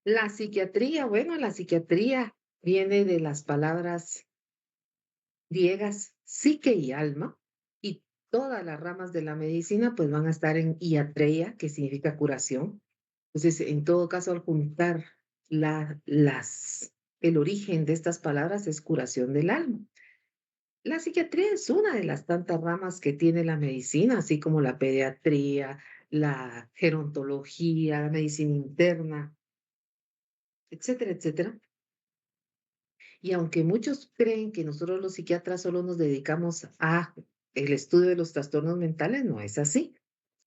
La psiquiatría, bueno, la psiquiatría viene de las palabras griegas psique y alma, y todas las ramas de la medicina pues van a estar en iatreia, que significa curación. Entonces, en todo caso, al juntar el origen de estas palabras es curación del alma. La psiquiatría es una de las tantas ramas que tiene la medicina, así como la pediatría, la gerontología, la medicina interna, etcétera, etcétera. Y aunque muchos creen que nosotros los psiquiatras solo nos dedicamos a el estudio de los trastornos mentales, no es así.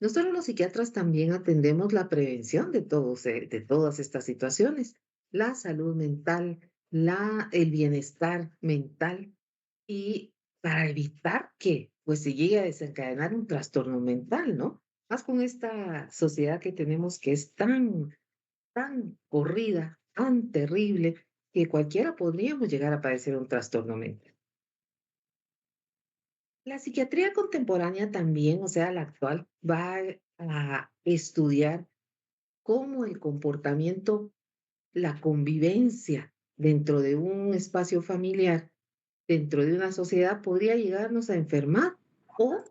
Nosotros los psiquiatras también atendemos la prevención de todas estas situaciones, la salud mental, el bienestar mental y para evitar que pues se llegue a desencadenar un trastorno mental, ¿no? Más con esta sociedad que tenemos que es tan corrida, tan terrible, que cualquiera podríamos llegar a padecer un trastorno mental. La psiquiatría contemporánea también, o sea, la actual, va a estudiar cómo el comportamiento, la convivencia dentro de un espacio familiar, dentro de una sociedad, podría llegarnos a enfermar o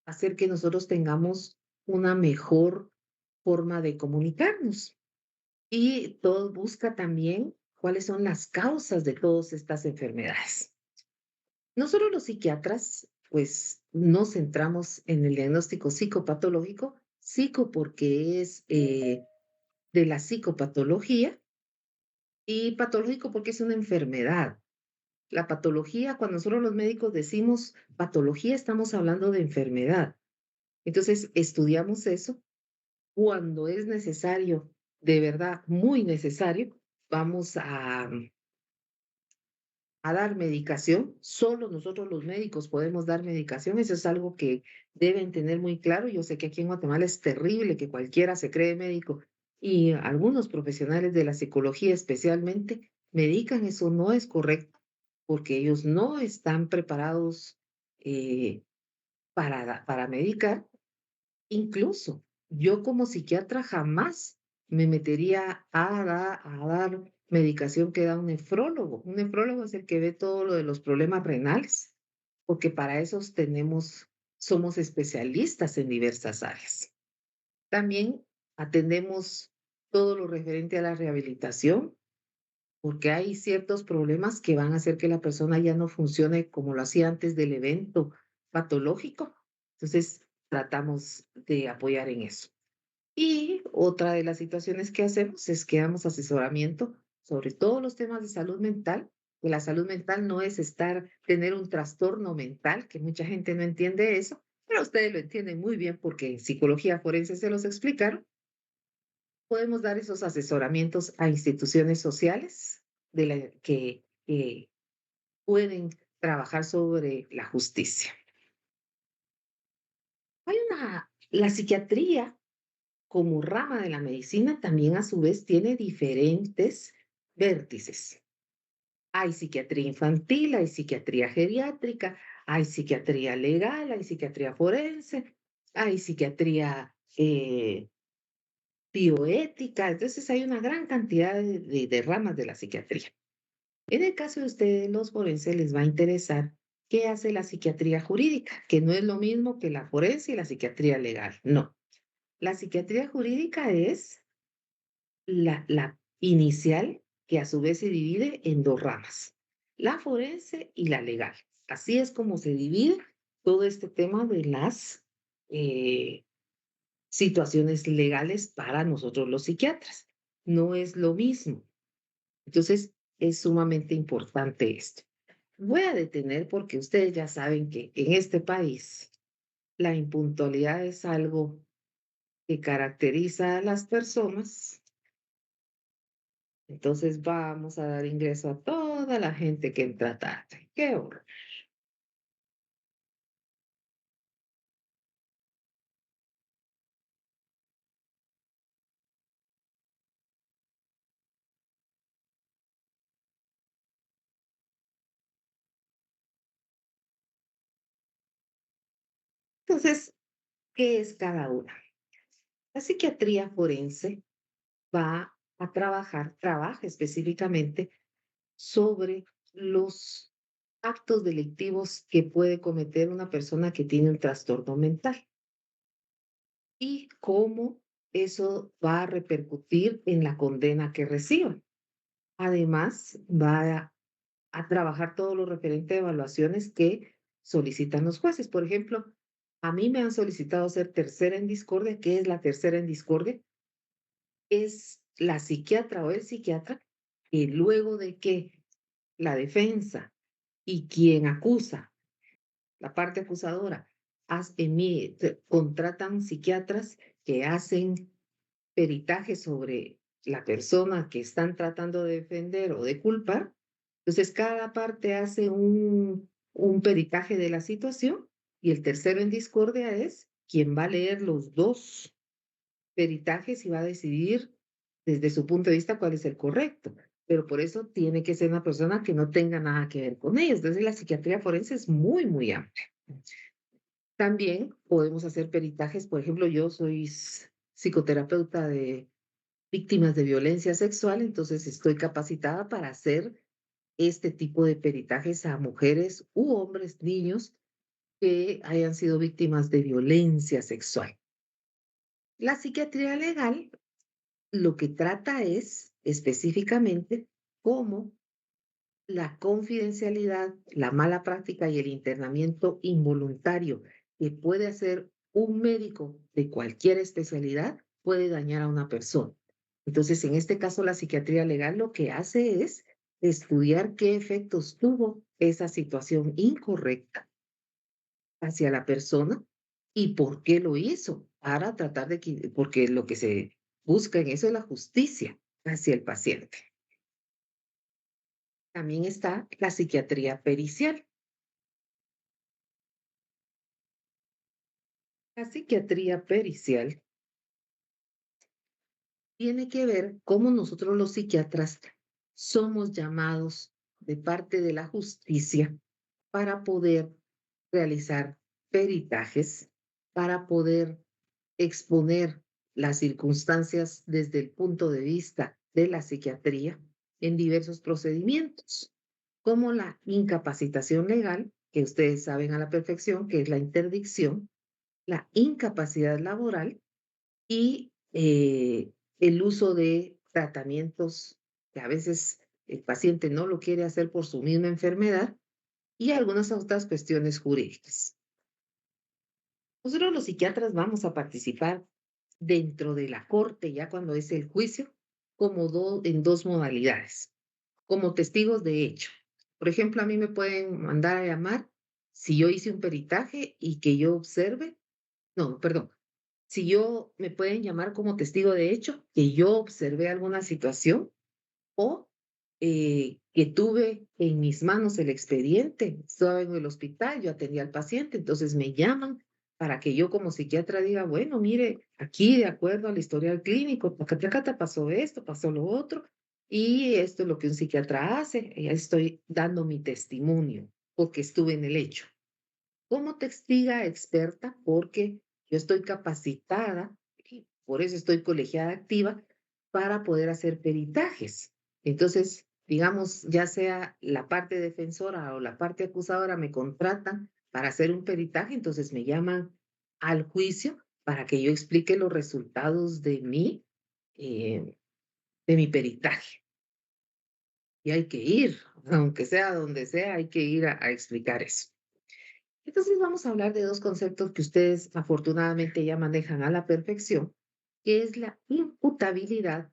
hacer que nosotros tengamos una mejor forma de comunicarnos. Y todo busca también cuáles son las causas de todas estas enfermedades. Nosotros los psiquiatras, pues nos centramos en el diagnóstico psicopatológico, psico porque es de la psicopatología y patológico porque es una enfermedad. La patología, cuando nosotros los médicos decimos patología, estamos hablando de enfermedad. Entonces, estudiamos eso. Cuando es necesario, de verdad, muy necesario, vamos a dar medicación. Solo nosotros los médicos podemos dar medicación. Eso es algo que deben tener muy claro. Yo sé que aquí en Guatemala es terrible que cualquiera se cree médico y algunos profesionales de la psicología especialmente medican. Eso no es correcto porque ellos no están preparados eh, para medicar. Incluso yo como psiquiatra jamás me metería a dar medicación que da un nefrólogo. Un nefrólogo es el que ve todo lo de los problemas renales, porque para esos somos especialistas en diversas áreas. También atendemos todo lo referente a la rehabilitación, porque hay ciertos problemas que van a hacer que la persona ya no funcione como lo hacía antes del evento patológico. Entonces, tratamos de apoyar en eso. Y otra de las situaciones que hacemos es que damos asesoramiento sobre todos los temas de salud mental, que la salud mental no es tener un trastorno mental, que mucha gente no entiende eso, pero ustedes lo entienden muy bien porque en psicología forense se los explicaron. Podemos dar esos asesoramientos a instituciones sociales que pueden trabajar sobre la justicia. La psiquiatría como rama de la medicina también a su vez tiene diferentes vértices. Hay psiquiatría infantil, hay psiquiatría geriátrica, hay psiquiatría legal, hay psiquiatría forense, hay psiquiatría bioética. Entonces hay una gran cantidad de ramas de la psiquiatría. En el caso de ustedes, los forenses, les va a interesar qué hace la psiquiatría jurídica, que no es lo mismo que la forense y la psiquiatría legal. No. La psiquiatría jurídica es la inicial, que a su vez se divide en dos ramas, la forense y la legal. Así es como se divide todo este tema de las eh, situaciones legales para nosotros los psiquiatras. No es lo mismo. Entonces, es sumamente importante esto. Voy a detener porque ustedes ya saben que en este país la impuntualidad es algo que caracteriza a las personas. Entonces vamos a dar ingreso a toda la gente que entra tarde. ¡Qué horror! Entonces, ¿qué es cada una? La psiquiatría forense va trabaja específicamente sobre los actos delictivos que puede cometer una persona que tiene un trastorno mental y cómo eso va a repercutir en la condena que reciba. Además, va a trabajar todo lo referente a evaluaciones que solicitan los jueces. Por ejemplo, a mí me han solicitado ser tercera en discordia. ¿Qué es la tercera en discordia? Es la psiquiatra o el psiquiatra que luego de que la defensa y quien acusa, la parte acusadora, contratan psiquiatras que hacen peritaje sobre la persona que están tratando de defender o de culpar. Entonces, cada parte hace un peritaje de la situación y el tercero en discordia es quien va a leer los dos peritajes y va a decidir desde su punto de vista cuál es el correcto. Pero por eso tiene que ser una persona que no tenga nada que ver con ellos. Entonces, la psiquiatría forense es muy, muy amplia. También podemos hacer peritajes. Por ejemplo, yo soy psicoterapeuta de víctimas de violencia sexual, entonces estoy capacitada para hacer este tipo de peritajes a mujeres u hombres, niños que hayan sido víctimas de violencia sexual. La psiquiatría legal lo que trata es específicamente cómo la confidencialidad, la mala práctica y el internamiento involuntario que puede hacer un médico de cualquier especialidad puede dañar a una persona. Entonces, en este caso, la psiquiatría legal lo que hace es estudiar qué efectos tuvo esa situación incorrecta hacia la persona y por qué lo hizo, para tratar de porque lo que se busca en eso es la justicia hacia el paciente. También está la psiquiatría pericial. La psiquiatría pericial tiene que ver cómo nosotros los psiquiatras somos llamados de parte de la justicia para poder realizar peritajes, para poder exponer las circunstancias desde el punto de vista de la psiquiatría en diversos procedimientos, como la incapacitación legal, que ustedes saben a la perfección que es la interdicción, la incapacidad laboral y el uso de tratamientos que a veces el paciente no lo quiere hacer por su misma enfermedad y algunas otras cuestiones jurídicas. Nosotros los psiquiatras vamos a participar dentro de la corte ya cuando es el juicio como en dos modalidades, como testigos de hecho. Por ejemplo, a mí me pueden mandar a llamar si yo hice un peritaje y que yo observe, no, perdón, si yo me pueden llamar como testigo de hecho, que yo observé alguna situación o que tuve en mis manos el expediente, estaba en el hospital, yo atendía al paciente, entonces me llaman para que yo como psiquiatra diga, bueno, mire, aquí de acuerdo al historial clínico, tacata, pasó esto, pasó lo otro, y esto es lo que un psiquiatra hace, y ahí estoy dando mi testimonio, porque estuve en el hecho como testiga experta porque yo estoy capacitada y por eso estoy colegiada activa para poder hacer peritajes. Entonces, digamos, ya sea la parte defensora o la parte acusadora me contratan para hacer un peritaje, entonces me llaman al juicio para que yo explique los resultados eh, de mi peritaje. Y hay que ir, aunque sea donde sea, hay que ir a explicar eso. Entonces vamos a hablar de dos conceptos que ustedes afortunadamente ya manejan a la perfección, que es la imputabilidad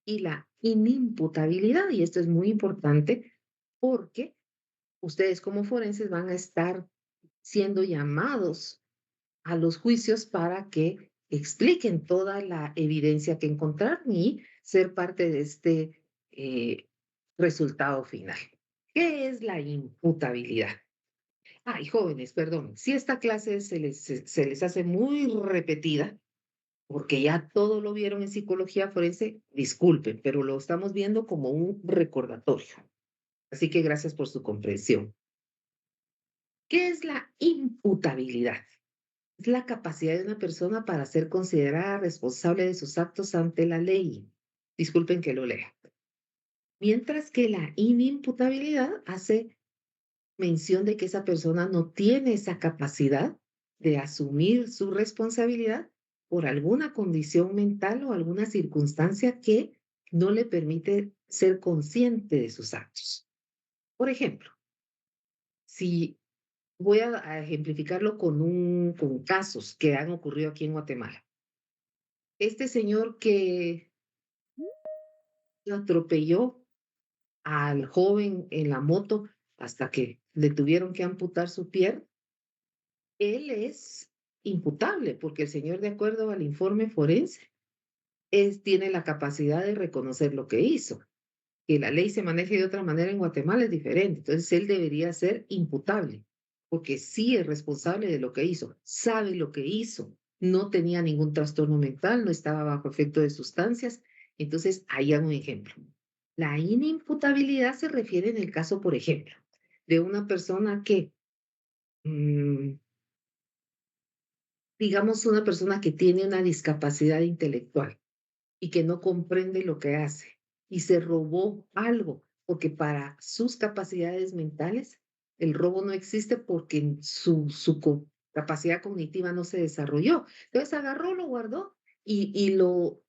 y la inimputabilidad. Y esto es muy importante porque ustedes como forenses van a estar siendo llamados a los juicios para que expliquen toda la evidencia que encontraron y ser parte de este resultado final. ¿Qué es la imputabilidad? Ay, jóvenes, perdón, si esta clase se les hace muy repetida, porque ya todo lo vieron en psicología forense, disculpen, pero lo estamos viendo como un recordatorio. Así que gracias por su comprensión. ¿Qué es la imputabilidad? Es la capacidad de una persona para ser considerada responsable de sus actos ante la ley. Disculpen que lo lea. Mientras que la inimputabilidad hace mención de que esa persona no tiene esa capacidad de asumir su responsabilidad por alguna condición mental o alguna circunstancia que no le permite ser consciente de sus actos. Por ejemplo, si voy a ejemplificarlo con casos que han ocurrido aquí en Guatemala. Este señor que atropelló al joven en la moto hasta que le tuvieron que amputar su pierna, él es imputable porque el señor, de acuerdo al informe forense, tiene la capacidad de reconocer lo que hizo. Que la ley se maneje de otra manera en Guatemala es diferente. Entonces, él debería ser imputable, porque sí es responsable de lo que hizo, sabe lo que hizo, no tenía ningún trastorno mental, no estaba bajo efecto de sustancias. Entonces, ahí hay un ejemplo. La inimputabilidad se refiere en el caso, por ejemplo, de una persona que, mm, digamos, una persona que tiene una discapacidad intelectual y que no comprende lo que hace y se robó algo, porque para sus capacidades mentales el robo no existe porque su capacidad cognitiva no se desarrolló. Entonces agarró, lo guardó y lo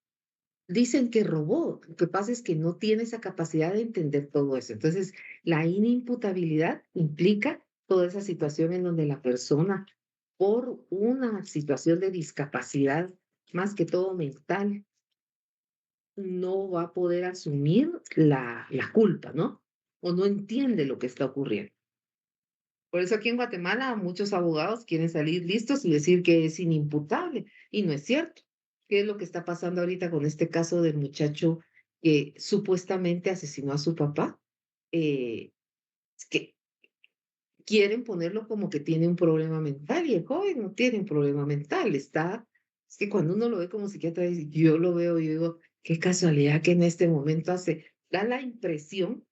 dicen que robó. Lo que pasa es que no tiene esa capacidad de entender todo eso. Entonces, la inimputabilidad implica toda esa situación en donde la persona, por una situación de discapacidad, más que todo mental, no va a poder asumir la culpa, ¿no? O no entiende lo que está ocurriendo. Por eso aquí en Guatemala muchos abogados quieren salir listos y decir que es inimputable, y no es cierto. ¿Qué es lo que está pasando ahorita con este caso del muchacho que supuestamente asesinó a su papá? Es que quieren ponerlo como que tiene un problema mental y el joven no tiene un problema mental, es que cuando uno lo ve como psiquiatra, yo lo veo y digo, qué casualidad que en este momento da la impresión,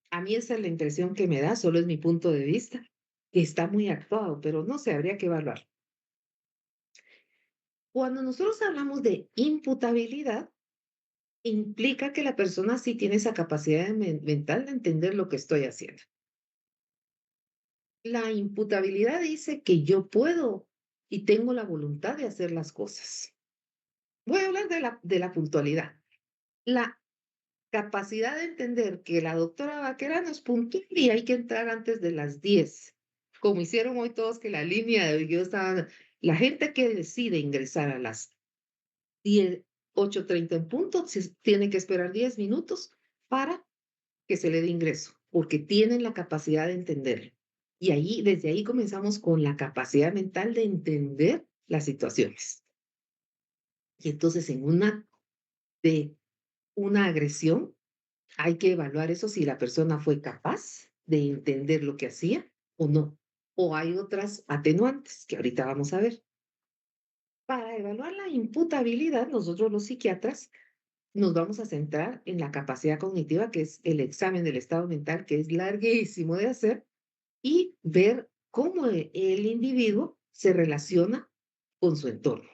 a mí esa es la impresión que me da, solo es mi punto de vista, que está muy actuado, pero no sé, habría que evaluar. Cuando nosotros hablamos de imputabilidad, implica que la persona sí tiene esa capacidad mental de entender lo que estoy haciendo. La imputabilidad dice que yo puedo y tengo la voluntad de hacer las cosas. Voy a hablar de la puntualidad. La capacidad de entender que la doctora Vaquerano es puntual y hay que entrar antes de las 10, como hicieron hoy todos que la línea de yo estaba, la gente que decide ingresar a las 10, 8:30 en punto, tiene que esperar 10 minutos para que se le dé ingreso, porque tienen la capacidad de entenderlo. Y ahí, desde ahí comenzamos con la capacidad mental de entender las situaciones. Y entonces en de una agresión, hay que evaluar eso si la persona fue capaz de entender lo que hacía o no. O hay otras atenuantes que ahorita vamos a ver. Para evaluar la imputabilidad, nosotros los psiquiatras nos vamos a centrar en la capacidad cognitiva, que es el examen del estado mental, que es larguísimo de hacer, y ver cómo el individuo se relaciona con su entorno.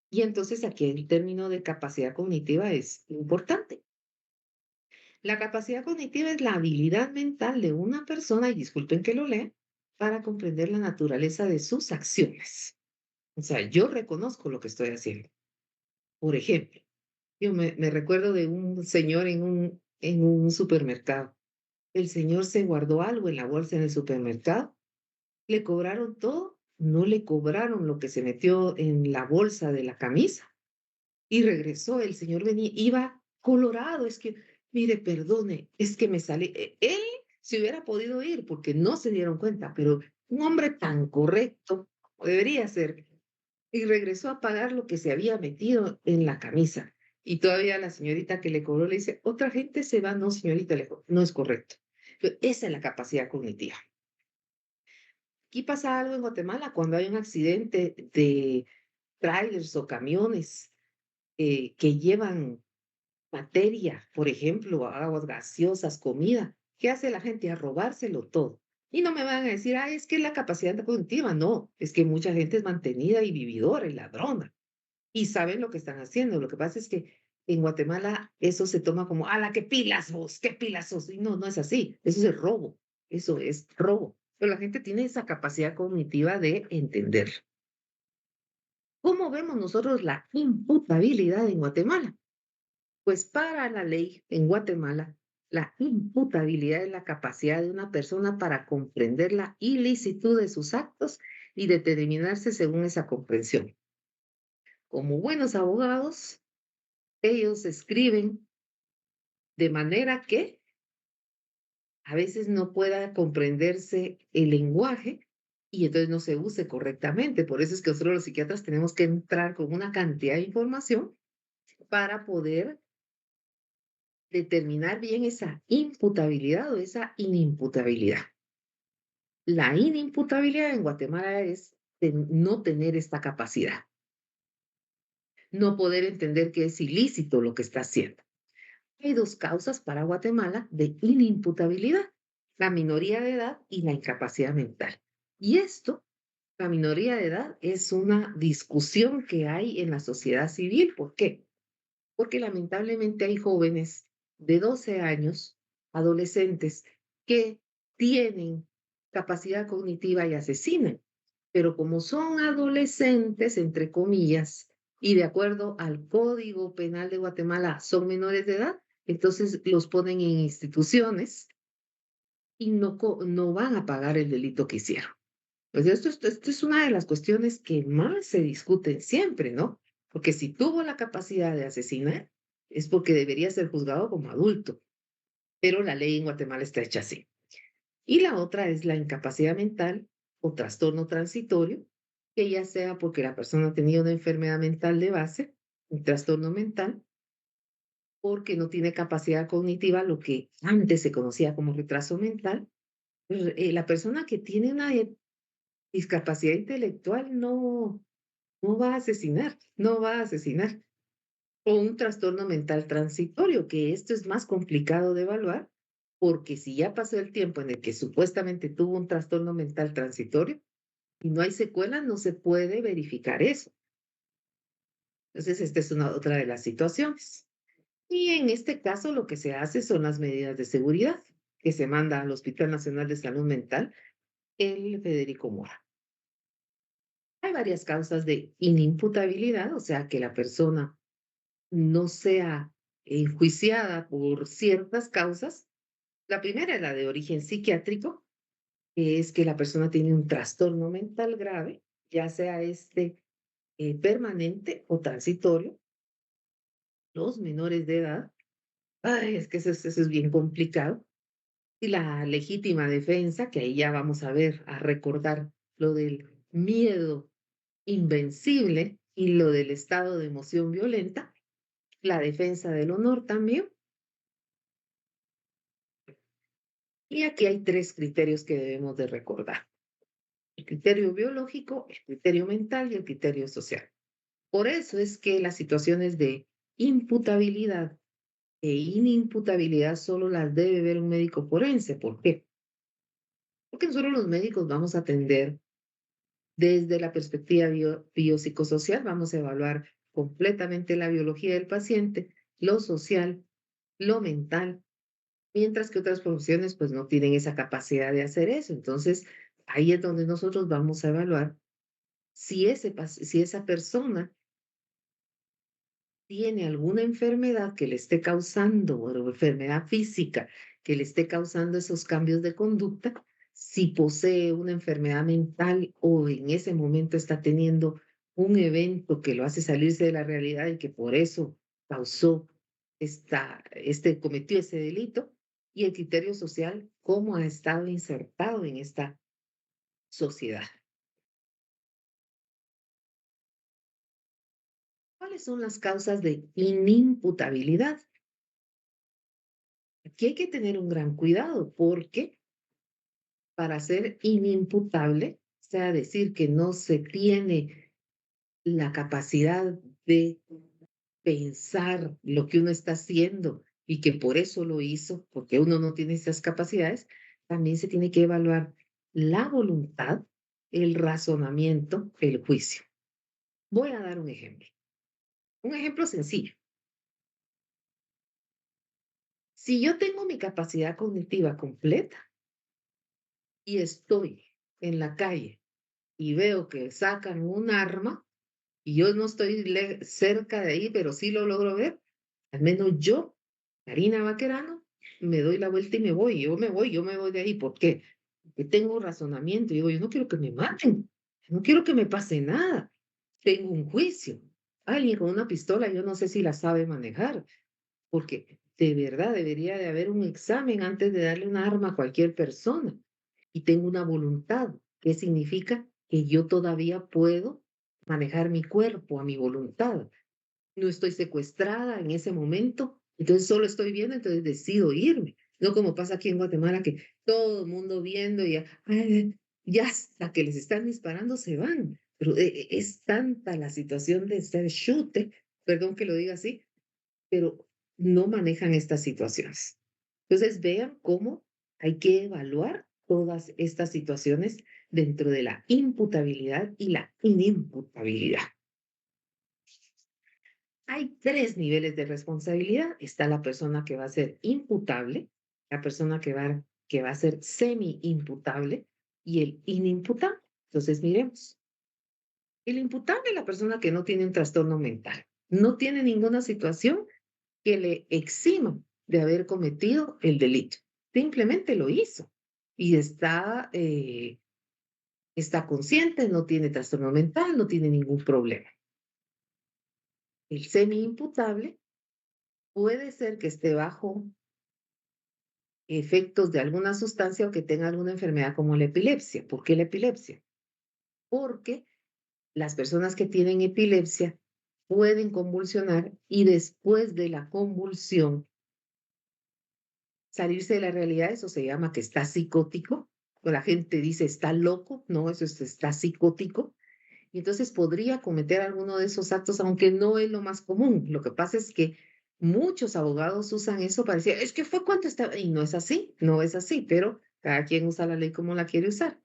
Y entonces aquí el término de capacidad cognitiva es importante. La capacidad cognitiva es la habilidad mental de una persona, y disculpen que lo lea, para comprender la naturaleza de sus acciones. O sea, yo reconozco lo que estoy haciendo. Por ejemplo, yo me recuerdo de un señor en un supermercado. El señor se guardó algo en la bolsa en el supermercado, le cobraron todo, no le cobraron lo que se metió en la bolsa de la camisa y regresó. El señor iba colorado, es que, mire, perdone, es que me sale. Él se hubiera podido ir porque no se dieron cuenta, pero un hombre tan correcto debería ser. Y regresó a pagar lo que se había metido en la camisa. Y todavía la señorita que le cobró le dice, otra gente se va, no, señorita, no es correcto. Pero esa es la capacidad cognitiva. Aquí pasa algo en Guatemala cuando hay un accidente de trailers o camiones que llevan materia, por ejemplo, aguas gaseosas, comida. ¿Qué hace la gente? A robárselo todo. Y no me van a decir, ay, es que la capacidad cognitiva, no, es que mucha gente es mantenida y vividora y ladrona y saben lo que están haciendo. Lo que pasa es que En Guatemala eso se toma como, ¡ala, qué pilas vos! ¡Qué pilas sos! Y no, no es así. Eso es robo. Eso es robo. Pero la gente tiene esa capacidad cognitiva de entender. ¿Cómo vemos nosotros la imputabilidad en Guatemala? Pues para la ley en Guatemala, la imputabilidad es la capacidad de una persona para comprender la ilicitud de sus actos y determinarse según esa comprensión. Como buenos abogados, ellos escriben de manera que a veces no pueda comprenderse el lenguaje y entonces no se use correctamente. Por eso es que nosotros los psiquiatras tenemos que entrar con una cantidad de información para poder determinar bien esa imputabilidad o esa inimputabilidad. La inimputabilidad en Guatemala es de no tener esta capacidad, no poder entender que es ilícito lo que está haciendo. Hay dos causas para Guatemala de inimputabilidad, la minoría de edad y la incapacidad mental. Y esto, la minoría de edad, es una discusión que hay en la sociedad civil. ¿Por qué? Porque lamentablemente hay jóvenes de 12 años, adolescentes, que tienen capacidad cognitiva y asesinan. Pero como son adolescentes, entre comillas, y de acuerdo al Código Penal de Guatemala son menores de edad, entonces los ponen en instituciones y no van a pagar el delito que hicieron. Pues esto es una de las cuestiones que más se discuten siempre, ¿no? Porque si tuvo la capacidad de asesinar, es porque debería ser juzgado como adulto, pero la ley en Guatemala está hecha así. Y la otra es la incapacidad mental o trastorno transitorio, que ya sea porque la persona ha tenido una enfermedad mental de base, un trastorno mental, porque no tiene capacidad cognitiva, lo que antes se conocía como retraso mental. La persona que tiene una discapacidad intelectual no va a asesinar, no va a asesinar. O un trastorno mental transitorio, que esto es más complicado de evaluar, porque si ya pasó el tiempo en el que supuestamente tuvo un trastorno mental transitorio y no hay secuela, no se puede verificar eso. Entonces, esta es otra de las situaciones. Y en este caso, lo que se hace son las medidas de seguridad que se manda al Hospital Nacional de Salud Mental, el Federico Mora. Hay varias causas de inimputabilidad, o sea, que la persona no sea enjuiciada por ciertas causas. La primera es la de origen psiquiátrico, que es que la persona tiene un trastorno mental grave, ya sea permanente o transitorio. Los menores de edad, ay, es que eso es bien complicado. Y la legítima defensa, que ahí ya vamos a ver, a recordar lo del miedo invencible y lo del estado de emoción violenta, la defensa del honor también. Y aquí hay tres criterios que debemos de recordar: el criterio biológico, el criterio mental y el criterio social. Por eso es que las situaciones de imputabilidad e inimputabilidad solo las debe ver un médico forense. ¿Por qué? Porque nosotros los médicos vamos a atender desde la perspectiva biopsicosocial, vamos a evaluar completamente la biología del paciente, lo social, lo mental, mientras que otras profesiones pues no tienen esa capacidad de hacer eso. Entonces, ahí es donde nosotros vamos a evaluar si esa persona tiene alguna enfermedad que le esté causando, o enfermedad física que le esté causando esos cambios de conducta, si posee una enfermedad mental o en ese momento está teniendo un evento que lo hace salirse de la realidad y que por eso causó cometió ese delito, y el criterio social, cómo ha estado insertado en esta sociedad. ¿Cuáles son las causas de inimputabilidad? Aquí hay que tener un gran cuidado porque para ser inimputable, o sea, decir que no se tiene la capacidad de pensar lo que uno está haciendo y que por eso lo hizo, porque uno no tiene esas capacidades, también se tiene que evaluar la voluntad, el razonamiento, el juicio. Voy a dar un ejemplo sencillo. Si yo tengo mi capacidad cognitiva completa y estoy en la calle y veo que sacan un arma y yo no estoy cerca de ahí, pero sí lo logro ver, al menos yo, Karina Vaquerano, me doy la vuelta y me voy. Yo me voy de ahí. ¿Por qué? Porque tengo razonamiento. Digo, yo no quiero que me maten. No quiero que me pase nada. Tengo un juicio. Alguien con una pistola, yo no sé si la sabe manejar, porque de verdad debería de haber un examen antes de darle un arma a cualquier persona. Y tengo una voluntad, que significa que yo todavía puedo manejar mi cuerpo a mi voluntad. No estoy secuestrada en ese momento, entonces solo estoy viendo, entonces decido irme. No como pasa aquí en Guatemala, que todo el mundo viendo y ya, ay, ya hasta que les están disparando se van. Pero es tanta la situación de ser chute, perdón que lo diga así, pero no manejan estas situaciones. Entonces vean cómo hay que evaluar todas estas situaciones dentro de la imputabilidad y la inimputabilidad. Hay tres niveles de responsabilidad. Está la persona que va a ser imputable, la persona que va a ser semi-imputable y el inimputable. Entonces, miremos. El imputable es la persona que no tiene un trastorno mental, no tiene ninguna situación que le exima de haber cometido el delito. Simplemente lo hizo y está consciente, no tiene trastorno mental, no tiene ningún problema. El semi-imputable puede ser que esté bajo efectos de alguna sustancia o que tenga alguna enfermedad como la epilepsia. ¿Por qué la epilepsia? Porque las personas que tienen epilepsia pueden convulsionar y después de la convulsión salirse de la realidad. Eso se llama que está psicótico. O la gente dice está loco, no, eso está psicótico. Y entonces podría cometer alguno de esos actos, aunque no es lo más común. Lo que pasa es que muchos abogados usan eso para decir, es que fue cuando estaba, y no es así, no es así, pero cada quien usa la ley como la quiere usar.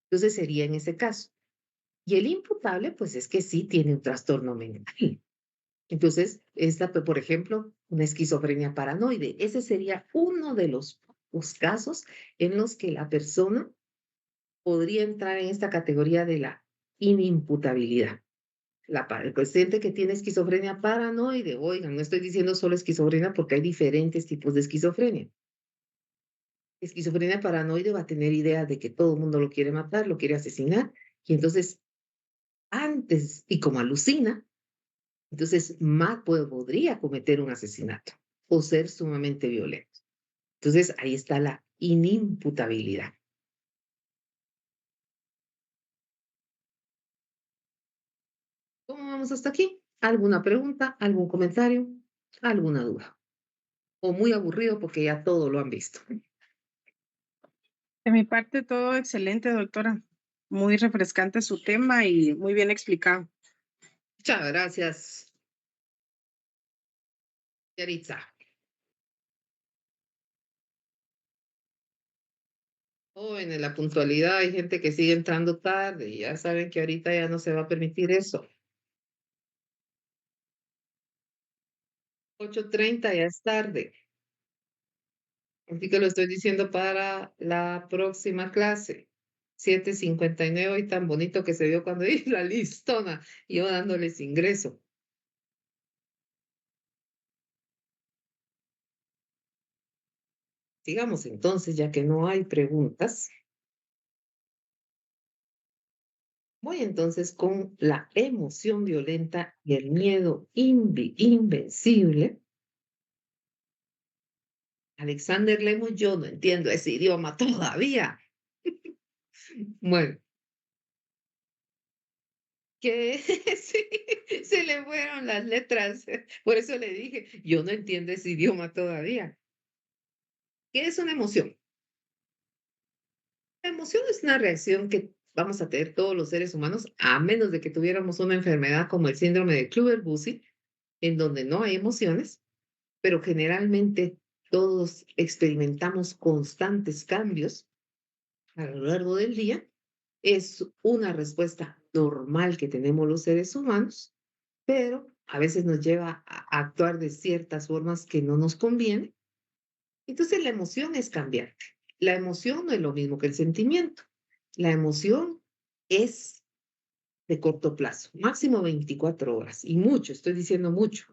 Entonces sería en ese caso. Y el imputable, pues es que sí tiene un trastorno mental. Entonces, por ejemplo, una esquizofrenia paranoide, ese sería uno de los pocos casos en los que la persona podría entrar en esta categoría de la inimputabilidad. El paciente que tiene esquizofrenia paranoide, oigan, no estoy diciendo solo esquizofrenia porque hay diferentes tipos de esquizofrenia. Esquizofrenia paranoide va a tener idea de que todo el mundo lo quiere matar, lo quiere asesinar, y entonces antes, y como alucina, entonces más podría cometer un asesinato o ser sumamente violento. Entonces ahí está la inimputabilidad. ¿Cómo vamos hasta aquí? ¿Alguna pregunta, algún comentario, alguna duda? O muy aburrido porque ya todo lo han visto. De mi parte, todo excelente, doctora. Muy refrescante su tema y muy bien explicado. Muchas gracias, Yaritza. Jóvenes, la puntualidad, hay gente que sigue entrando tarde y ya saben que ahorita ya no se va a permitir eso. 8:30 ya es tarde. Así que lo estoy diciendo para la próxima clase. 7:59 y tan bonito que se vio cuando vi la listona, yo dándoles ingreso. Sigamos entonces, ya que no hay preguntas. Voy entonces con la emoción violenta y el miedo invencible. Alexander Lemos, yo no entiendo ese idioma todavía. Bueno, que sí, se le fueron las letras. Por eso le dije, yo no entiendo ese idioma todavía. ¿Qué es una emoción? La emoción es una reacción que vamos a tener todos los seres humanos, a menos de que tuviéramos una enfermedad como el síndrome de Kluver-Bucy, en donde no hay emociones, pero generalmente todos experimentamos constantes cambios a lo largo del día. Es una respuesta normal que tenemos los seres humanos, pero a veces nos lleva a actuar de ciertas formas que no nos convienen. Entonces la emoción es cambiante. La emoción no es lo mismo que el sentimiento. La emoción es de corto plazo, máximo 24 horas, y mucho, estoy diciendo mucho.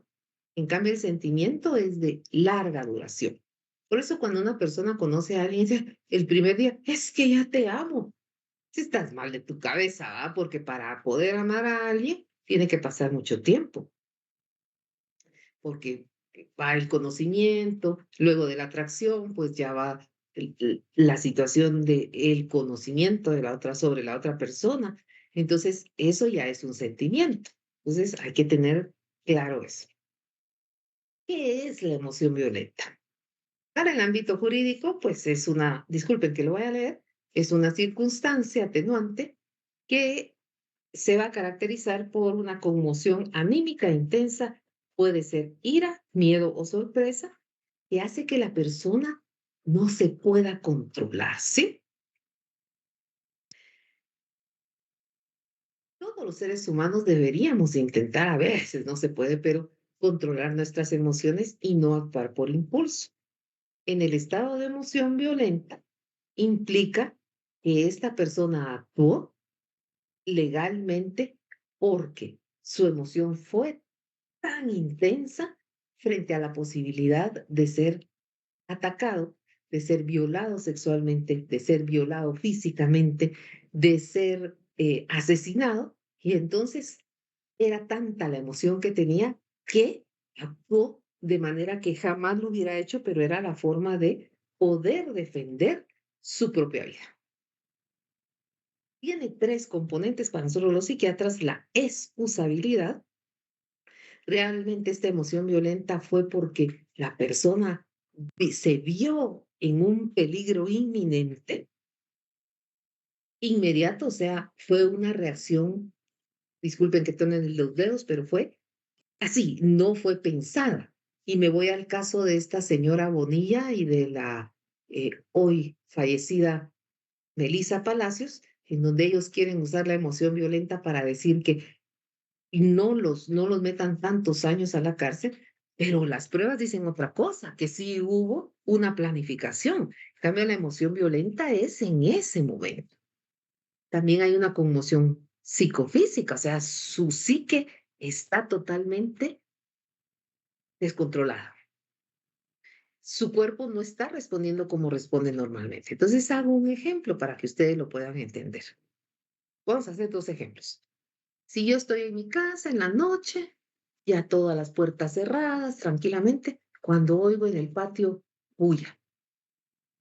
En cambio, el sentimiento es de larga duración. Por eso cuando una persona conoce a alguien, dice, el primer día, es que ya te amo. Si estás mal de tu cabeza, ¿va? Porque para poder amar a alguien tiene que pasar mucho tiempo, porque va el conocimiento, luego de la atracción, pues ya va la situación de el conocimiento de la otra sobre la otra persona. Entonces, eso ya es un sentimiento. Entonces, hay que tener claro eso. ¿Qué es la emoción violenta? Para el ámbito jurídico, pues es una, disculpen que lo voy a leer, es una circunstancia atenuante que se va a caracterizar por una conmoción anímica intensa, puede ser ira, miedo o sorpresa, que hace que la persona no se pueda controlar, ¿sí? Todos los seres humanos deberíamos intentar, a veces no se puede, pero controlar nuestras emociones y no actuar por impulso. En el estado de emoción violenta implica que esta persona actuó legalmente porque su emoción fue tan intensa frente a la posibilidad de ser atacado, de ser violado sexualmente, de ser violado físicamente, de ser asesinado. Y entonces era tanta la emoción que tenía que actuó de manera que jamás lo hubiera hecho, pero era la forma de poder defender su propia vida. Tiene tres componentes para nosotros los psiquiatras: la excusabilidad. Realmente esta emoción violenta fue porque la persona se vio en un peligro inminente, inmediato, o sea, fue una reacción, disculpen que tonen los dedos, pero fue así, no fue pensada. Y me voy al caso de esta señora Bonilla y de la hoy fallecida Melissa Palacios, en donde ellos quieren usar la emoción violenta para decir que no los metan tantos años a la cárcel, pero las pruebas dicen otra cosa, que sí hubo una planificación. En cambio, la emoción violenta es en ese momento. También hay una conmoción psicofísica, o sea, su psique está totalmente descontrolada. Su cuerpo no está respondiendo como responde normalmente. Entonces, hago un ejemplo para que ustedes lo puedan entender. Vamos a hacer dos ejemplos. Si yo estoy en mi casa en la noche, ya todas las puertas cerradas, tranquilamente, cuando oigo en el patio bulla,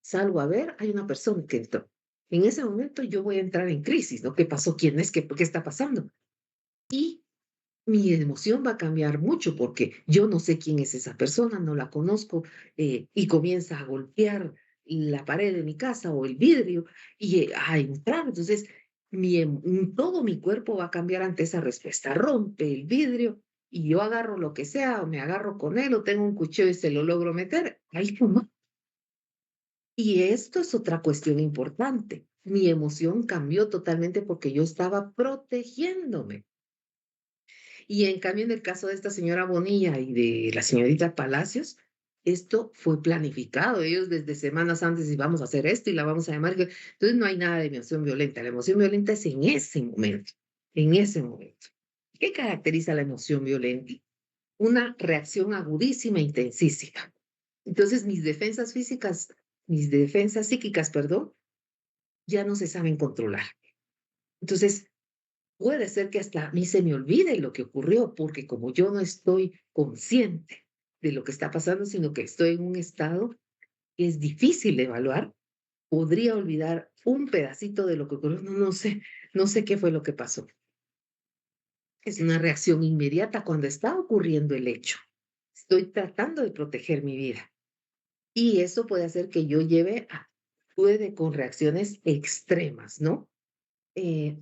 salgo a ver, hay una persona que entró. En ese momento yo voy a entrar en crisis, ¿no? ¿Qué pasó? ¿Quién es? ¿Qué está pasando? Y mi emoción va a cambiar mucho porque yo no sé quién es esa persona, no la conozco, y comienza a golpear la pared de mi casa o el vidrio y a entrar. Entonces, todo mi cuerpo va a cambiar ante esa respuesta. Rompe el vidrio y yo agarro lo que sea, o me agarro con él, o tengo un cuchillo y se lo logro meter. Ahí no. Y esto es otra cuestión importante. Mi emoción cambió totalmente porque yo estaba protegiéndome. Y en cambio, en el caso de esta señora Bonilla y de la señorita Palacios, esto fue planificado. Ellos desde semanas antes y vamos a hacer esto y la vamos a llamar. Entonces no hay nada de emoción violenta. La emoción violenta es en ese momento, en ese momento. ¿Qué caracteriza la emoción violenta? Una reacción agudísima, intensísima. Entonces mis defensas psíquicas, perdón, ya no se saben controlar. Entonces, puede ser que hasta a mí se me olvide lo que ocurrió, porque como yo no estoy consciente de lo que está pasando, sino que estoy en un estado que es difícil de evaluar, podría olvidar un pedacito de lo que ocurrió. No sé qué fue lo que pasó. Es una reacción inmediata cuando está ocurriendo el hecho. Estoy tratando de proteger mi vida. Y eso puede hacer que yo puede con reacciones extremas, ¿no? Eh,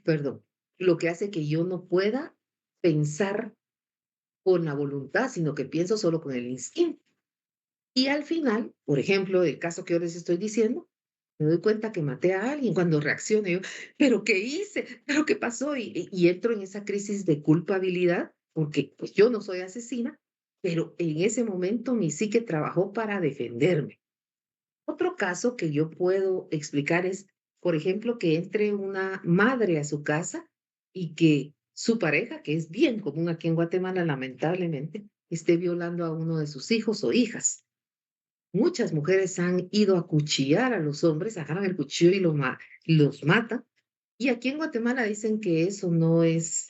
perdón, lo que hace que yo no pueda pensar con la voluntad, sino que pienso solo con el instinto. Y al final, por ejemplo, el caso que yo les estoy diciendo, me doy cuenta que maté a alguien cuando reacciono, yo, ¿pero qué hice? ¿Pero qué pasó? Y entro en esa crisis de culpabilidad, porque pues yo no soy asesina, pero en ese momento mi psique trabajó para defenderme. Otro caso que yo puedo explicar es, por ejemplo, que entre una madre a su casa y que su pareja, que es bien común aquí en Guatemala, lamentablemente, esté violando a uno de sus hijos o hijas. Muchas mujeres han ido a cuchillar a los hombres, agarran el cuchillo y los matan. Y aquí en Guatemala dicen que eso no es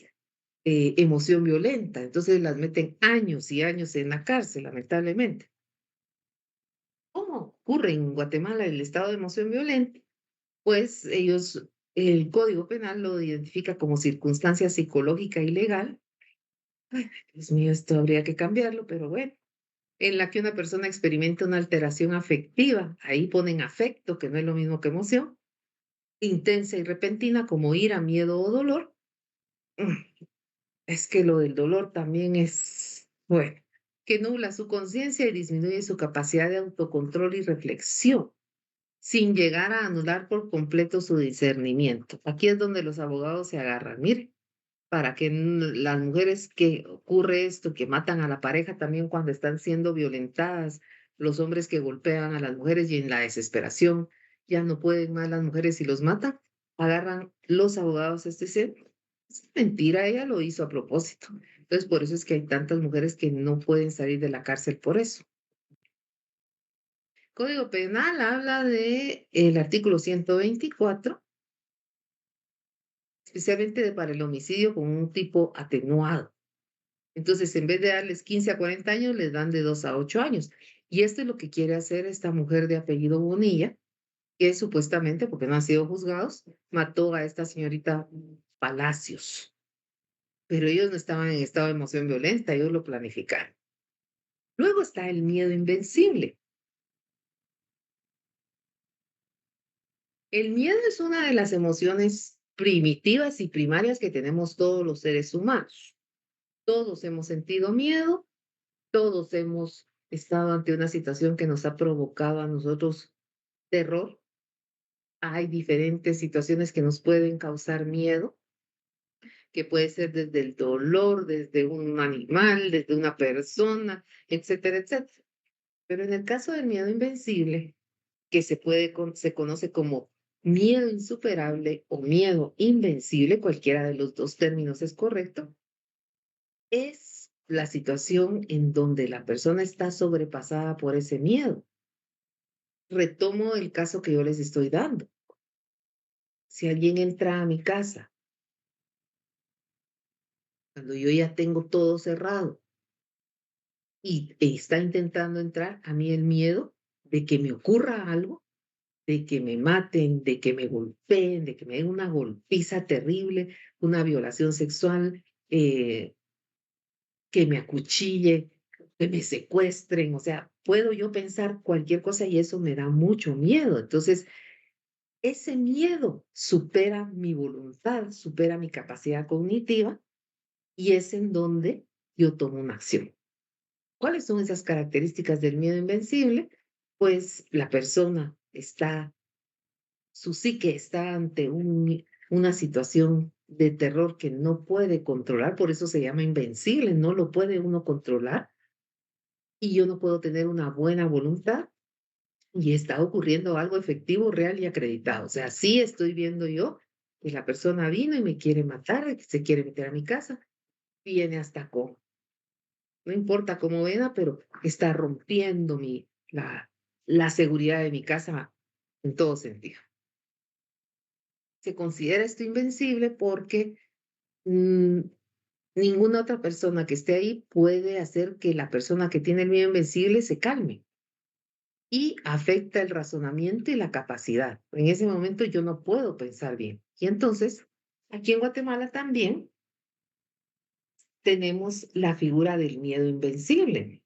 emoción violenta, entonces las meten años y años en la cárcel, lamentablemente. ¿Cómo ocurre en Guatemala el estado de emoción violenta? Pues ellos, el Código Penal lo identifica como circunstancia psicológica ilegal. Ay, Dios mío, esto habría que cambiarlo, pero bueno, en la que una persona experimenta una alteración afectiva, ahí ponen afecto, que no es lo mismo que emoción, intensa y repentina como ira, miedo o dolor. Mm, Es que lo del dolor también es, bueno, que nubla su conciencia y disminuye su capacidad de autocontrol y reflexión, sin llegar a anular por completo su discernimiento. Aquí es donde los abogados se agarran. Mire, para que las mujeres que ocurre esto, que matan a la pareja también cuando están siendo violentadas, los hombres que golpean a las mujeres y en la desesperación ya no pueden más las mujeres y los matan, agarran los abogados este dicen, es mentira, ella lo hizo a propósito. Entonces, por eso es que hay tantas mujeres que no pueden salir de la cárcel por eso. Código Penal habla de el artículo 124, especialmente para el homicidio con un tipo atenuado. Entonces, en vez de darles 15 a 40 años, les dan de 2 a 8 años. Y esto es lo que quiere hacer esta mujer de apellido Bonilla, que supuestamente, porque no han sido juzgados, mató a esta señorita Palacios. Pero ellos no estaban en estado de emoción violenta, ellos lo planificaron. Luego está el miedo invencible. El miedo es una de las emociones primitivas y primarias que tenemos todos los seres humanos. Todos hemos sentido miedo, todos hemos estado ante una situación que nos ha provocado a nosotros terror. Hay diferentes situaciones que nos pueden causar miedo, que puede ser desde el dolor, desde un animal, desde una persona, etcétera, etcétera. Pero en el caso del miedo invencible, que se conoce como miedo insuperable o miedo invencible, cualquiera de los dos términos es correcto, es la situación en donde la persona está sobrepasada por ese miedo. Retomo el caso que yo les estoy dando. Si alguien entra a mi casa cuando yo ya tengo todo cerrado y está intentando entrar, a mí el miedo de que me ocurra algo, de que me maten, de que me golpeen, de que me den una golpiza terrible, una violación sexual, que me acuchille, que me secuestren, o sea, puedo yo pensar cualquier cosa y eso me da mucho miedo. Entonces, ese miedo supera mi voluntad, supera mi capacidad cognitiva y es en donde yo tomo una acción. ¿Cuáles son esas características del miedo invencible? Pues la persona está, su psique está ante una situación de terror que no puede controlar, por eso se llama invencible, no lo puede uno controlar y yo no puedo tener una buena voluntad y está ocurriendo algo efectivo, real y acreditado. O sea, sí estoy viendo yo que la persona vino y me quiere matar, que se quiere meter a mi casa, viene hasta con, no importa cómo venga, pero está rompiendo la seguridad de mi casa en todo sentido. Se considera esto invencible porque mm, ninguna otra persona que esté ahí puede hacer que la persona que tiene el miedo invencible se calme y afecta el razonamiento y la capacidad. En ese momento yo no puedo pensar bien. Y entonces, aquí en Guatemala también tenemos la figura del miedo invencible,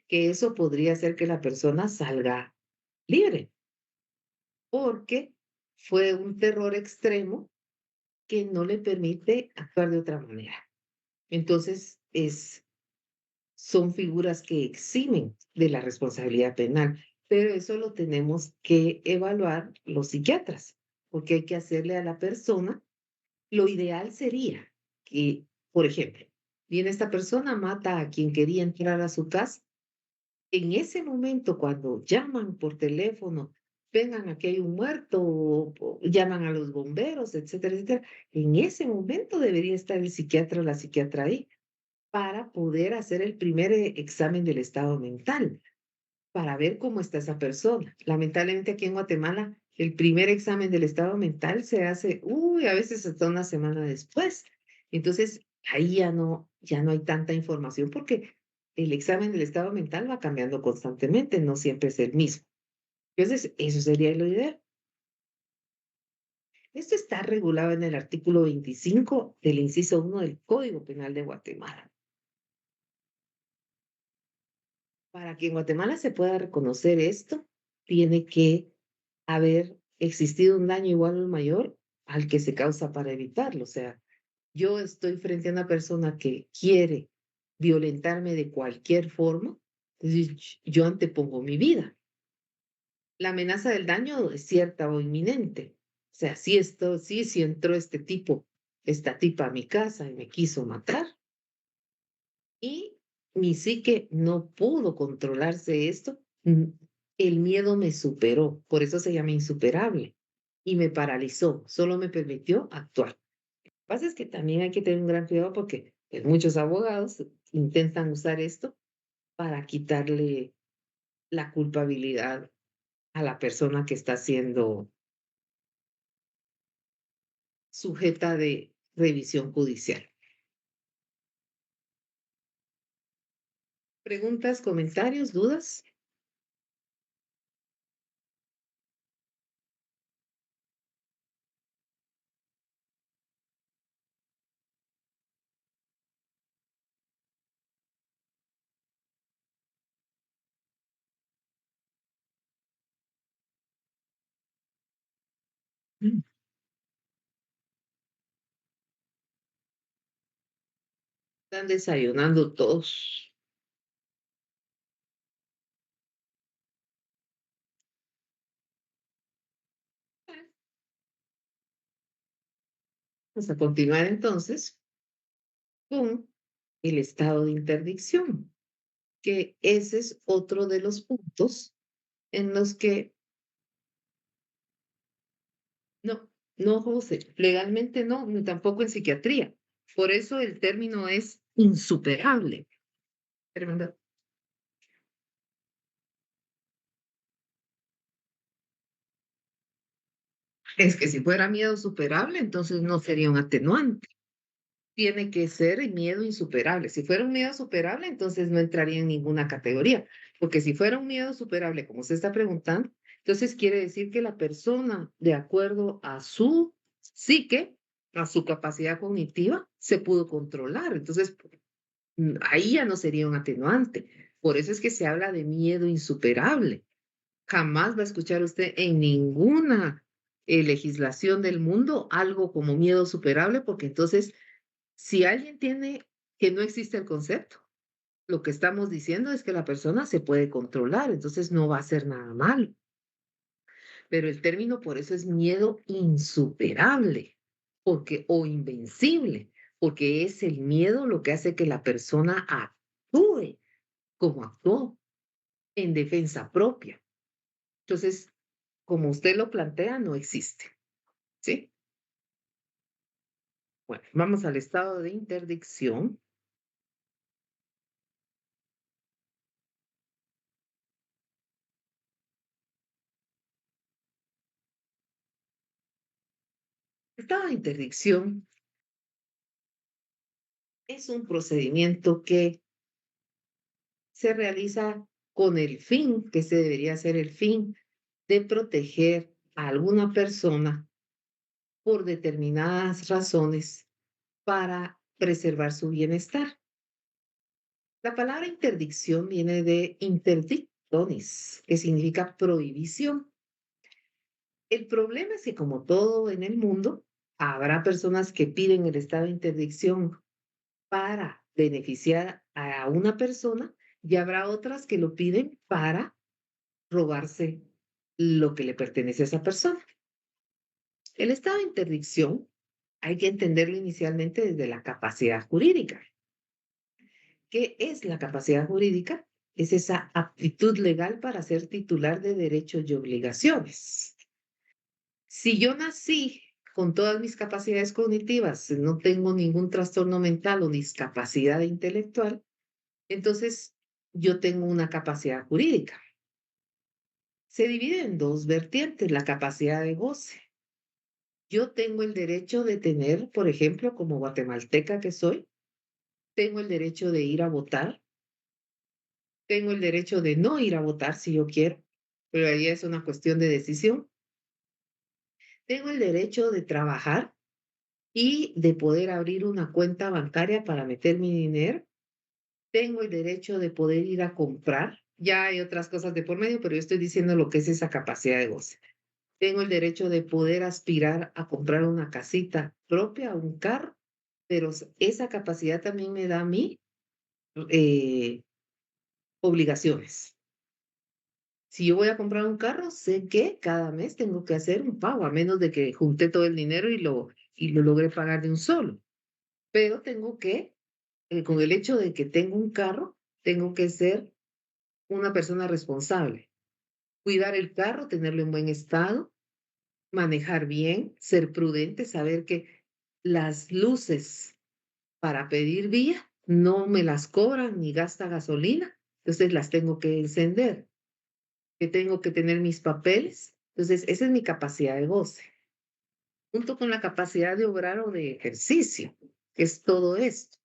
que eso podría hacer que la persona salga libre, porque fue un terror extremo que no le permite actuar de otra manera. Entonces, son figuras que eximen de la responsabilidad penal, pero eso lo tenemos que evaluar los psiquiatras, porque hay que hacerle a la persona, lo ideal sería que, por ejemplo, Viene esta persona, mata a quien quería entrar a su casa. En ese momento, cuando llaman por teléfono, vengan, aquí hay un muerto, o llaman a los bomberos, etcétera, etcétera. En ese momento debería estar el psiquiatra o la psiquiatra ahí para poder hacer el primer examen del estado mental, para ver cómo está esa persona. Lamentablemente aquí en Guatemala, el primer examen del estado mental se hace, a veces hasta una semana después. Entonces, ahí ya no hay tanta información porque el examen del estado mental va cambiando constantemente, no siempre es el mismo. Entonces, eso sería lo ideal. Esto está regulado en el artículo 25 del inciso 1 del Código Penal de Guatemala. Para que en Guatemala se pueda reconocer esto, tiene que haber existido un daño igual o mayor al que se causa para evitarlo. O sea, yo estoy frente a una persona que quiere violentarme de cualquier forma, entonces yo antepongo mi vida. La amenaza del daño es cierta o inminente. O sea, si entró este tipo, esta tipa a mi casa y me quiso matar, y mi psique no pudo controlarse esto. El miedo me superó, por eso se llama insuperable, y me paralizó, solo me permitió actuar. Lo que pasa es que también hay que tener un gran cuidado porque pues, muchos abogados intentan usar esto para quitarle la culpabilidad a la persona que está siendo sujeta de revisión judicial. ¿Preguntas, comentarios, dudas? Mm. Están desayunando todos. Vamos a continuar entonces con el estado de interdicción, que ese es otro de los puntos en los que no, no, José, legalmente no, ni tampoco en psiquiatría. Por eso el término es insuperable. Tremendo. Es que si fuera miedo superable, entonces no sería un atenuante. Tiene que ser el miedo insuperable. Si fuera un miedo superable, entonces no entraría en ninguna categoría, porque si fuera un miedo superable, como usted está preguntando, entonces quiere decir que la persona, de acuerdo a su psique, a su capacidad cognitiva, se pudo controlar. Entonces, ahí ya no sería un atenuante. Por eso es que se habla de miedo insuperable. Jamás va a escuchar usted en ninguna legislación del mundo algo como miedo superable, porque entonces si alguien tiene que no existe el concepto, lo que estamos diciendo es que la persona se puede controlar, entonces no va a hacer nada mal. Pero el término por eso es miedo insuperable, porque o invencible, porque es el miedo lo que hace que la persona actúe como actuó en defensa propia. Entonces, como usted lo plantea, no existe, ¿sí? Bueno, vamos al estado de interdicción. El estado de interdicción es un procedimiento que se realiza con el fin, que se debería ser el fin, de proteger a alguna persona por determinadas razones para preservar su bienestar. La palabra interdicción viene de interdictonis, que significa prohibición. El problema es que como todo en el mundo, habrá personas que piden el estado de interdicción para beneficiar a una persona y habrá otras que lo piden para robarse lo que le pertenece a esa persona. El estado de interdicción hay que entenderlo inicialmente desde la capacidad jurídica. ¿Qué es la capacidad jurídica? Es esa aptitud legal para ser titular de derechos y obligaciones. Si yo nací con todas mis capacidades cognitivas, no tengo ningún trastorno mental o discapacidad intelectual, entonces yo tengo una capacidad jurídica. Se divide en dos vertientes, la capacidad de goce. Yo tengo el derecho de tener, por ejemplo, como guatemalteca que soy, tengo el derecho de ir a votar, tengo el derecho de no ir a votar si yo quiero, pero ahí es una cuestión de decisión. Tengo el derecho de trabajar y de poder abrir una cuenta bancaria para meter mi dinero. Tengo el derecho de poder ir a comprar. Ya hay otras cosas de por medio, pero yo estoy diciendo lo que es esa capacidad de goce. Tengo el derecho de poder aspirar a comprar una casita propia, un carro, pero esa capacidad también me da a mí eh, obligaciones. Si yo voy a comprar un carro, sé que cada mes tengo que hacer un pago, a menos de que junte todo el dinero y lo logre pagar de un solo. Pero tengo que, con el hecho de que tengo un carro, tengo que ser una persona responsable. Cuidar el carro, tenerlo en buen estado, manejar bien, ser prudente, saber que las luces para pedir vía no me las cobran ni gasta gasolina, entonces las tengo que encender, que tengo que tener mis papeles. Entonces, esa es mi capacidad de goce, junto con la capacidad de obrar o de ejercicio, que es todo esto.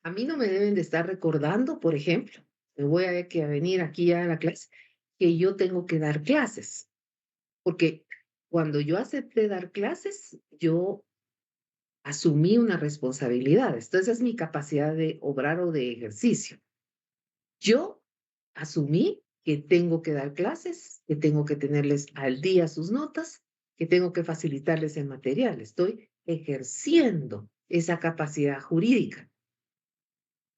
A mí no me deben de estar recordando, por ejemplo, me voy a venir aquí a la clase, que yo tengo que dar clases, porque cuando yo acepté dar clases, yo asumí una responsabilidad. Entonces, esa es mi capacidad de obrar o de ejercicio. Yo asumí que tengo que dar clases, que tengo que tenerles al día sus notas, que tengo que facilitarles el material. Estoy ejerciendo esa capacidad jurídica.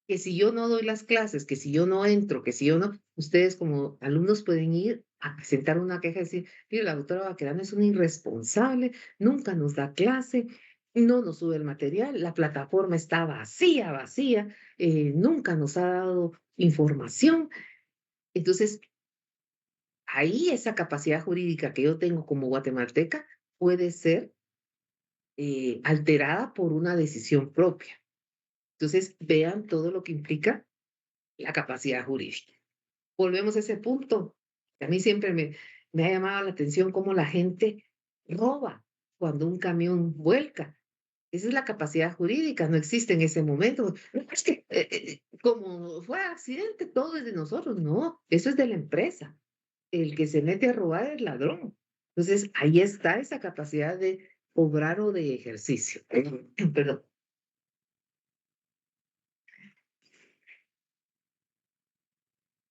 Que si yo no doy las clases, que si yo no entro, que si yo no, ustedes como alumnos pueden ir a presentar una queja y decir, mire, la doctora Baquerano es una irresponsable, nunca nos da clase, no nos sube el material, la plataforma está vacía, vacía, nunca nos ha dado información. Entonces, ahí esa capacidad jurídica que yo tengo como guatemalteca puede ser alterada por una decisión propia. Entonces, vean todo lo que implica la capacidad jurídica. Volvemos a ese punto. A mí siempre me ha llamado la atención cómo la gente roba cuando un camión vuelca. Esa es la capacidad jurídica, no existe en ese momento. No, es que como fue accidente, todo es de nosotros. No, eso es de la empresa. El que se mete a robar es ladrón. Entonces, ahí está esa capacidad de obrar o de ejercicio. Perdón.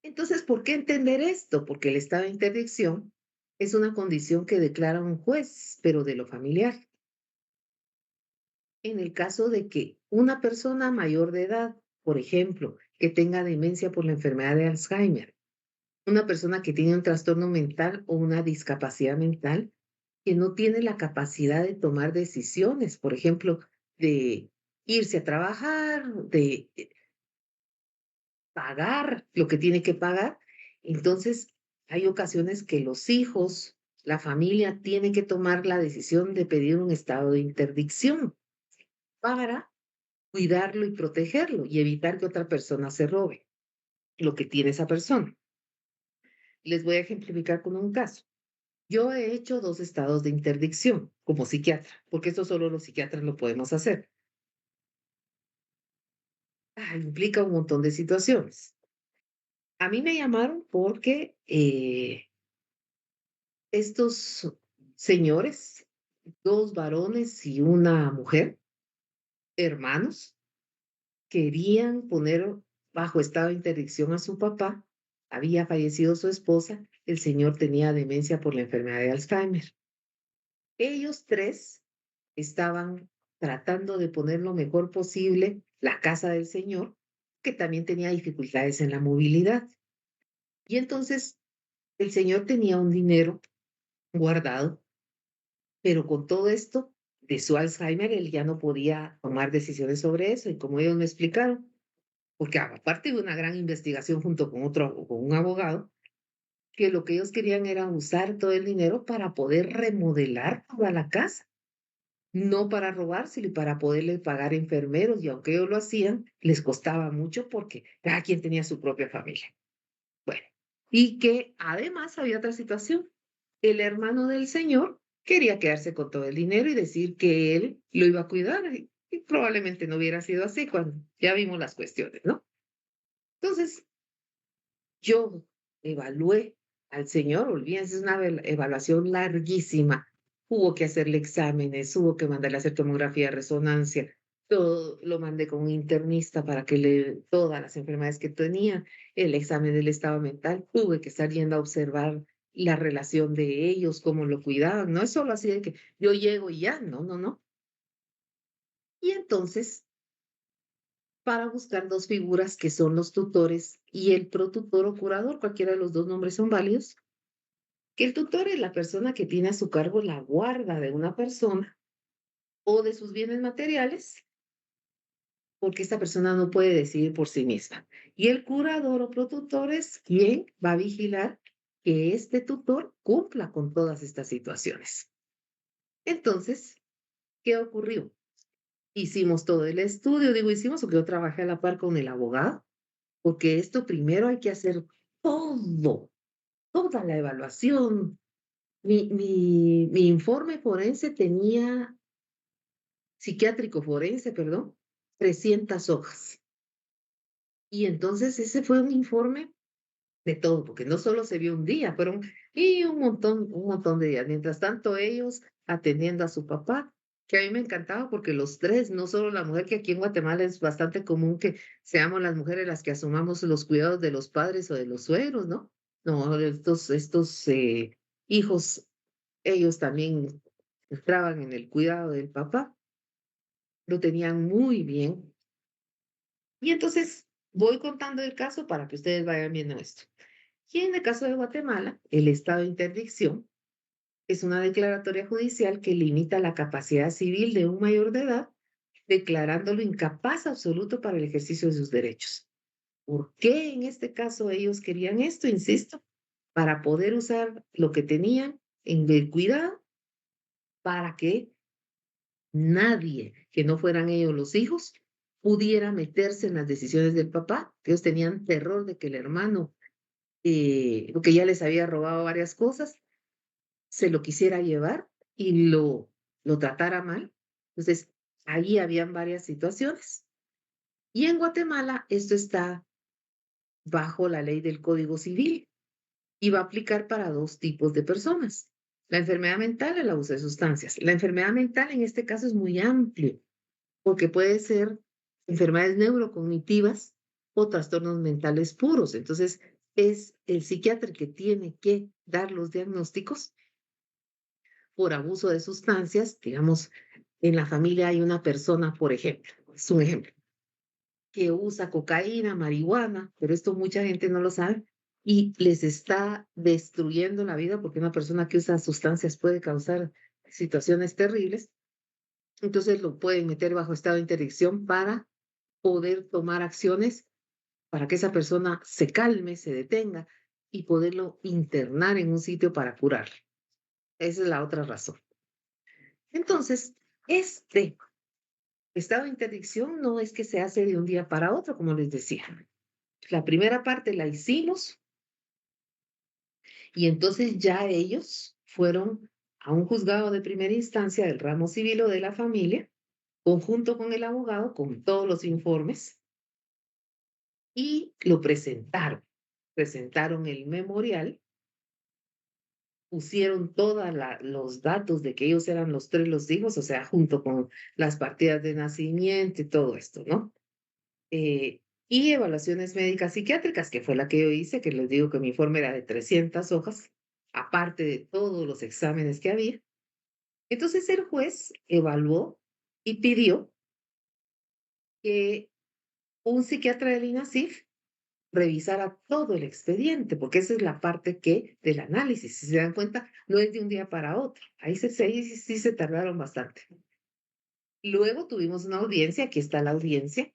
Entonces, ¿por qué entender esto? Porque el estado de interdicción es una condición que declara un juez, pero de lo familiar. En el caso de que una persona mayor de edad, por ejemplo, que tenga demencia por la enfermedad de Alzheimer, una persona que tiene un trastorno mental o una discapacidad mental, que no tiene la capacidad de tomar decisiones, por ejemplo, de irse a trabajar, de pagar lo que tiene que pagar. Entonces, hay ocasiones que los hijos, la familia tiene que tomar la decisión de pedir un estado de interdicción para cuidarlo y protegerlo y evitar que otra persona se robe lo que tiene esa persona. Les voy a ejemplificar con un caso. Yo he hecho 2 estados de interdicción como psiquiatra, porque esto solo los psiquiatras lo podemos hacer. Implica un montón de situaciones. A mí me llamaron porque estos señores, 2 varones y una mujer, hermanos, querían poner bajo estado de interdicción a su papá. Había fallecido su esposa, el señor tenía demencia por la enfermedad de Alzheimer. Ellos 3 estaban tratando de poner lo mejor posible la casa del señor, que también tenía dificultades en la movilidad. Y entonces el señor tenía un dinero guardado, pero con todo esto de su Alzheimer, él ya no podía tomar decisiones sobre eso. Y como ellos me explicaron, porque aparte de una gran investigación junto con con un abogado, que lo que ellos querían era usar todo el dinero para poder remodelar toda la casa, no para robárselo y para poderle pagar enfermeros. Y aunque ellos lo hacían, les costaba mucho porque cada quien tenía su propia familia. Bueno, y que además había otra situación. El hermano del señor quería quedarse con todo el dinero y decir que él lo iba a cuidar. Y probablemente no hubiera sido así cuando ya vimos las cuestiones, ¿no? Entonces, yo evalué al señor, olvídense, es una evaluación larguísima. Hubo que hacerle exámenes, hubo que mandarle a hacer tomografía de resonancia, todo lo mandé con un internista para que le todas las enfermedades que tenía, el examen del estado mental, tuve que estar yendo a observar la relación de ellos, cómo lo cuidaban. No es solo así de que yo llego y ya, no, no, no. Y entonces, para buscar dos figuras que son los tutores y el protutor o curador, cualquiera de los dos nombres son válidos, que el tutor es la persona que tiene a su cargo la guarda de una persona o de sus bienes materiales, porque esta persona no puede decidir por sí misma. Y el curador o protutor es quien va a vigilar que este tutor cumpla con todas estas situaciones. Entonces, ¿qué ocurrió? Hicimos todo el estudio, digo hicimos porque yo trabajé a la par con el abogado, porque esto primero hay que hacer todo, toda la evaluación. Mi informe forense tenía psiquiátrico forense, perdón, 300 hojas. Y entonces ese fue un informe de todo, porque no solo se vio un día, fueron y un montón de días. Mientras tanto, ellos atendiendo a su papá, que a mí me encantaba porque los tres, no solo la mujer, que aquí en Guatemala es bastante común que seamos las mujeres las que asumamos los cuidados de los padres o de los suegros, ¿no? No, estos hijos, ellos también entraban en el cuidado del papá, lo tenían muy bien. Y entonces voy contando el caso para que ustedes vayan viendo esto. Y en el caso de Guatemala, el estado de interdicción es una declaratoria judicial que limita la capacidad civil de un mayor de edad, declarándolo incapaz absoluto para el ejercicio de sus derechos. ¿Por qué en este caso ellos querían esto? Insisto, para poder usar lo que tenían en el cuidado para que nadie que no fueran ellos los hijos pudiera meterse en las decisiones del papá. Ellos tenían terror de que el hermano, porque ya les había robado varias cosas, se lo quisiera llevar y lo tratara mal. Entonces, ahí habían varias situaciones. Y en Guatemala esto está bajo la ley del Código Civil y va a aplicar para dos tipos de personas: la enfermedad mental y el abuso de sustancias. La enfermedad mental en este caso es muy amplio, porque puede ser enfermedades neurocognitivas o trastornos mentales puros. Entonces, es el psiquiatra que tiene que dar los diagnósticos por abuso de sustancias. Digamos, en la familia hay una persona, por ejemplo, es un ejemplo, que usa cocaína, marihuana, pero esto mucha gente no lo sabe y les está destruyendo la vida porque una persona que usa sustancias puede causar situaciones terribles. Entonces lo pueden meter bajo estado de interdicción para poder tomar acciones para que esa persona se calme, se detenga y poderlo internar en un sitio para curar. Esa es la otra razón. Entonces, este estado de interdicción no es que se hace de un día para otro, como les decía. La primera parte la hicimos y entonces ya ellos fueron a un juzgado de primera instancia del ramo civil o de la familia, conjunto con el abogado, con todos los informes, y lo presentaron. Presentaron el memorial, pusieron todos los datos de que ellos eran los tres los hijos, o sea, junto con las partidas de nacimiento y todo esto, ¿no? Y evaluaciones médicas psiquiátricas, que fue la que yo hice, que les digo que mi informe era de 300 hojas, aparte de todos los exámenes que había. Entonces el juez evaluó y pidió que un psiquiatra del INASIF revisara todo el expediente, porque esa es la parte que del análisis, si se dan cuenta, no es de un día para otro. Ahí sí se tardaron bastante. Luego tuvimos una audiencia, aquí está la audiencia,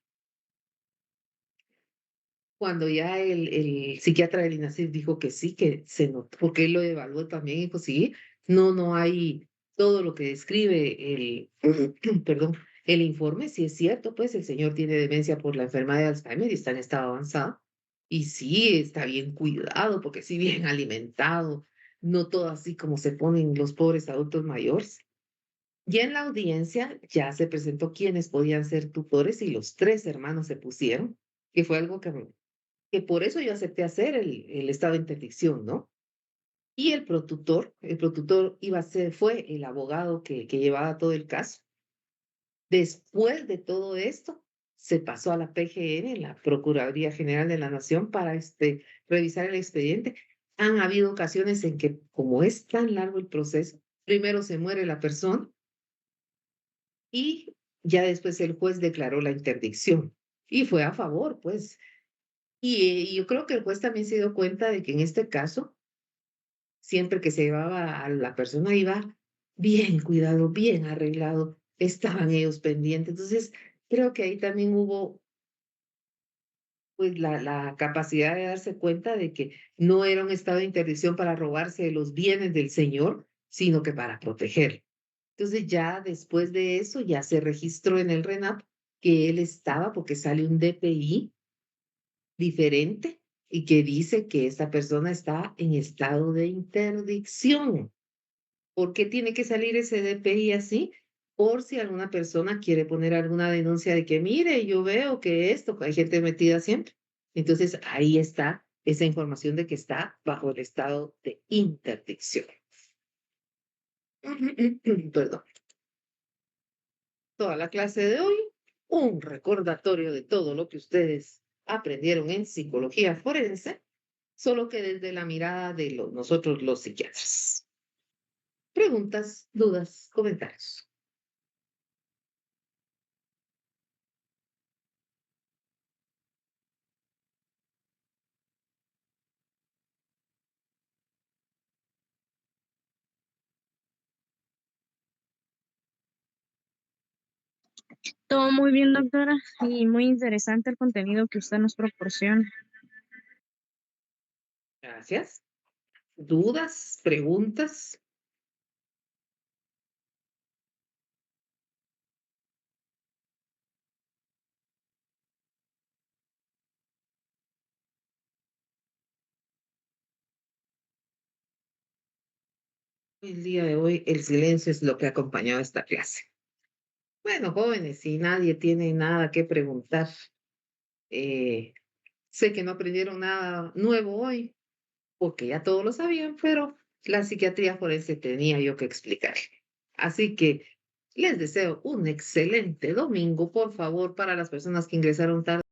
cuando ya el psiquiatra del INASIF dijo que sí, que se notó, porque él lo evaluó también y dijo, sí, no hay todo lo que describe el, perdón, el informe, sí es cierto, pues el señor tiene demencia por la enfermedad de Alzheimer y está en estado avanzado. Y sí, está bien cuidado, porque sí bien alimentado, no todo así como se ponen los pobres adultos mayores. Y en la audiencia ya se presentó quienes podían ser tutores y los tres hermanos se pusieron, que fue algo que por eso yo acepté hacer el estado de interdicción, ¿no? Y el protutor iba a ser, fue el abogado que llevaba todo el caso. Después de todo esto, se pasó a la PGN, la Procuraduría General de la Nación, para revisar el expediente. Han habido ocasiones en que, como es tan largo el proceso, primero se muere la persona y ya después el juez declaró la interdicción. Y fue a favor, pues. Y yo creo que el juez también se dio cuenta de que en este caso, siempre que se llevaba a la persona, iba bien cuidado, bien arreglado, estaban ellos pendientes. Entonces, creo que ahí también hubo pues la capacidad de darse cuenta de que no era un estado de interdicción para robarse los bienes del señor, sino que para proteger. Entonces ya después de eso ya se registró en el RENAP que él estaba, porque sale un DPI diferente y que dice que esta persona está en estado de interdicción. ¿Por qué tiene que salir ese DPI así? Por si alguna persona quiere poner alguna denuncia de que, mire, yo veo que esto, hay gente metida siempre. Entonces ahí está esa información de que está bajo el estado de interdicción. Perdón. Toda la clase de hoy, un recordatorio de todo lo que ustedes aprendieron en psicología forense, solo que desde la mirada de nosotros los psiquiatras. Preguntas, dudas, comentarios. Todo muy bien, doctora, y muy interesante el contenido que usted nos proporciona. Gracias. ¿Dudas, preguntas? El día de hoy el silencio es lo que ha acompañado esta clase. Bueno, jóvenes, si nadie tiene nada que preguntar, eh, sé que no aprendieron nada nuevo hoy, porque ya todos lo sabían, pero la psiquiatría forense tenía yo que explicar. Así que les deseo un excelente domingo, por favor, para las personas que ingresaron tarde.